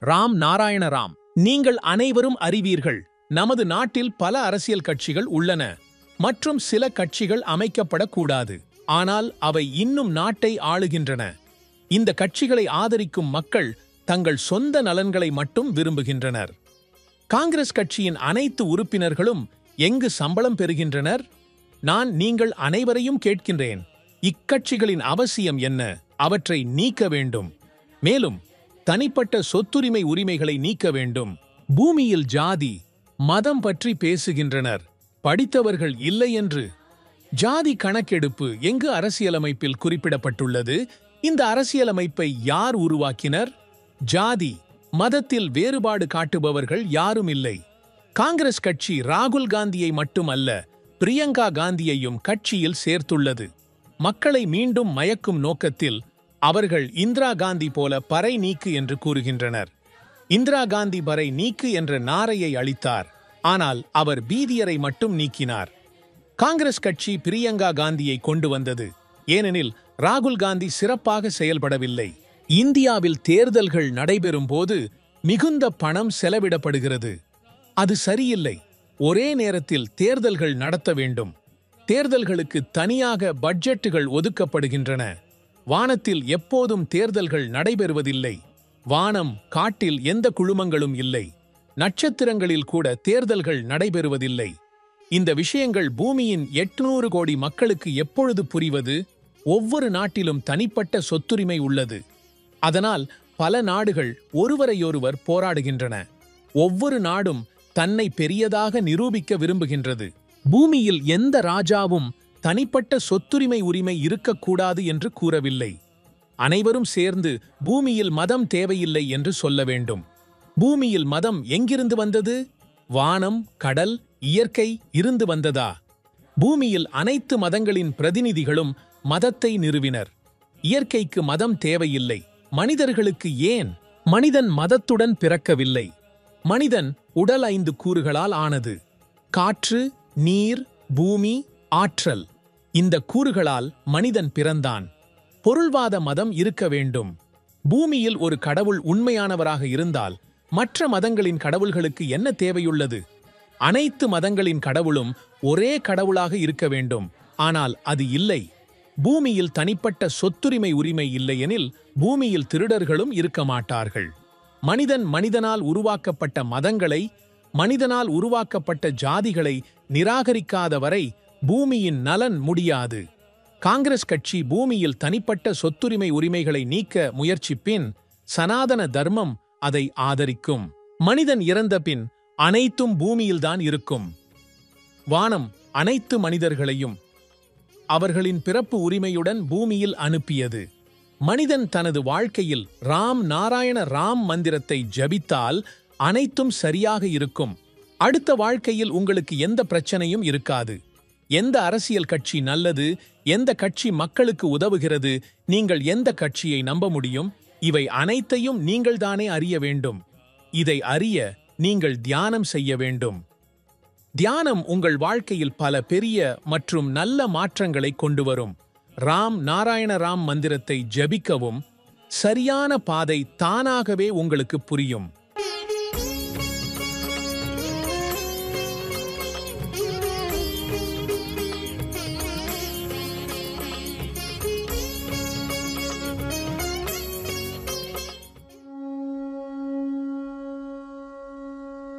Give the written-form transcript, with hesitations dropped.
ராம் நாராயண ராம். நீங்கள் அனைவரும் அறிவீர்கள், நமது நாட்டில் பல அரசியல் கட்சிகள் உள்ளன மற்றும் சில கட்சிகள் அமைக்கப்படக்கூடாது. ஆனால் அவை இன்னும் நாட்டை ஆளுகின்றன. இந்த கட்சிகளை ஆதரிக்கும் மக்கள் தங்கள் சொந்த நலன்களை மட்டும் விரும்புகின்றனர். காங்கிரஸ் கட்சியின் அனைத்து உறுப்பினர்களும் எங்கு சம்பளம் பெறுகின்றனர்? நான் நீங்கள் அனைவரையும் கேட்கின்றேன், இக்கட்சிகளின் அவசியம் என்ன? அவற்றை நீக்க வேண்டும். மேலும் தனிப்பட்ட சொத்துரிமை உரிமைகளை நீக்க வேண்டும். பூமியில் ஜாதி மதம் பற்றி பேசுகின்றனர், படித்தவர்கள் இல்லை என்று. ஜாதி கணக்கெடுப்பு எங்கு அரசியலமைப்பில் குறிப்பிடப்பட்டுள்ளது? இந்த அரசியலமைப்பை யார் உருவாக்கினர்? ஜாதி மதத்தில் வேறுபாடு காட்டுபவர்கள் யாரும் இல்லை. காங்கிரஸ் கட்சி ராகுல் காந்தியை மட்டுமல்ல, பிரியங்கா காந்தியையும் கட்சியில் சேர்த்துள்ளது. மக்களை மீண்டும் மயக்கும் நோக்கத்தில் அவர்கள் இந்திரா காந்தி போல பறை நீக்கு என்று கூறுகின்றனர். இந்திரா காந்தி பறை நீக்கு என்ற நாரையை அளித்தார், ஆனால் அவர் பீதியரை மட்டும் நீக்கினார். காங்கிரஸ் கட்சி பிரியங்கா காந்தியை கொண்டு வந்தது, ஏனெனில் ராகுல் காந்தி சிறப்பாக செயல்படவில்லை. இந்தியாவில் தேர்தல்கள் நடைபெறும் போது மிகுந்த பணம் செலவிடப்படுகிறது. அது சரியில்லை. ஒரே நேரத்தில் தேர்தல்கள் நடத்த வேண்டும். தேர்தல்களுக்கு தனியாக பட்ஜெட்டுகள் ஒதுக்கப்படுகின்றன. வானத்தில் எப்போதும் தேர்தல்கள் நடைபெறுவதில்லை. வானம் காட்டில் எந்த குழுமங்களும் இல்லை. நட்சத்திரங்களில் கூட தேர்தல்கள் நடைபெறுவதில்லை. இந்த விஷயங்கள் பூமியின் 800 கோடி மக்களுக்கு எப்பொழுது புரிவது? ஒவ்வொரு நாட்டிலும் தனிப்பட்ட சொத்துரிமை உள்ளது. அதனால் பல நாடுகள் ஒருவரையொருவர் போராடுகின்றன. ஒவ்வொரு நாடும் தன்னை பெரியதாக நிரூபிக்க விரும்புகின்றது. பூமியில் எந்த ராஜாவும் தனிப்பட்ட சொத்துரிமை உரிமை இருக்கக்கூடாது என்று கூறவில்லை. அனைவரும் சேர்ந்து பூமியில் மதம் தேவையில்லை என்று சொல்ல வேண்டும். பூமியில் மதம் எங்கிருந்து வந்தது? வானம், கடல், இயற்கை இருந்து வந்ததா? பூமியில் அனைத்து மதங்களின் பிரதிநிதிகளும் மதத்தை நிறுவினர். இயற்கைக்கு மதம் தேவையில்லை. மனிதர்களுக்கு ஏன்? மனிதன் மதத்துடன் பிறக்கவில்லை. மனிதன் உடல் 5 கூறுகளால் ஆனது: காற்று, நீர், பூமி, ஆற்றல். இந்த கூறுகளால் மனிதன் பிறந்தான். பொருள்வாத மதம் இருக்க வேண்டும். பூமியில் ஒரு கடவுள் உண்மையானவராக இருந்தால் மற்ற மதங்களின் கடவுள்களுக்கு என்ன தேவையுள்ளது? அனைத்து மதங்களின் கடவுளும் ஒரே கடவுளாக இருக்க வேண்டும். ஆனால் அது இல்லை. பூமியில் தனிப்பட்ட சொத்துரிமை உரிமை இல்லையெனில் பூமியில் திருடர்களும் இருக்க மாட்டார்கள். மனிதன் மனிதனால் உருவாக்கப்பட்ட மதங்களை, மனிதனால் உருவாக்கப்பட்ட ஜாதிகளை நிராகரிக்காத வரை பூமியின் நலன் முடியாது. காங்கிரஸ் கட்சி பூமியில் தனிப்பட்ட சொத்துரிமை உரிமைகளை நீக்க முயற்சிப்பின் சனாதன தர்மம் அதை ஆதரிக்கும். மனிதன் இறந்த பின் அனைத்தும் பூமியில்தான் இருக்கும். வானம் அனைத்து மனிதர்களையும் அவர்களின் பிறப்பு உரிமையுடன் பூமியில் அனுப்பியது. மனிதன் தனது வாழ்க்கையில் ராம் நாராயண ராம் மந்திரத்தை ஜபித்தால் அனைத்தும் சரியாக இருக்கும். அடுத்த வாழ்க்கையில் உங்களுக்கு எந்த பிரச்சனையும் இருக்காது. எந்த அரசியல் கட்சி நல்லது? எந்த கட்சி மக்களுக்கு உதவுகிறது? நீங்கள் எந்த கட்சியை நம்ப முடியும்? இவை அனைத்தையும் நீங்கள்தானே அறிய வேண்டும். இதை அறிய நீங்கள் தியானம் செய்ய வேண்டும். தியானம் உங்கள் வாழ்க்கையில் பல பெரிய மற்றும் நல்ல மாற்றங்களை கொண்டு வரும். ராம் நாராயண ராம் மந்திரத்தை ஜபிக்கவும் சரியான பாதை தானாகவே உங்களுக்கு புரியும்.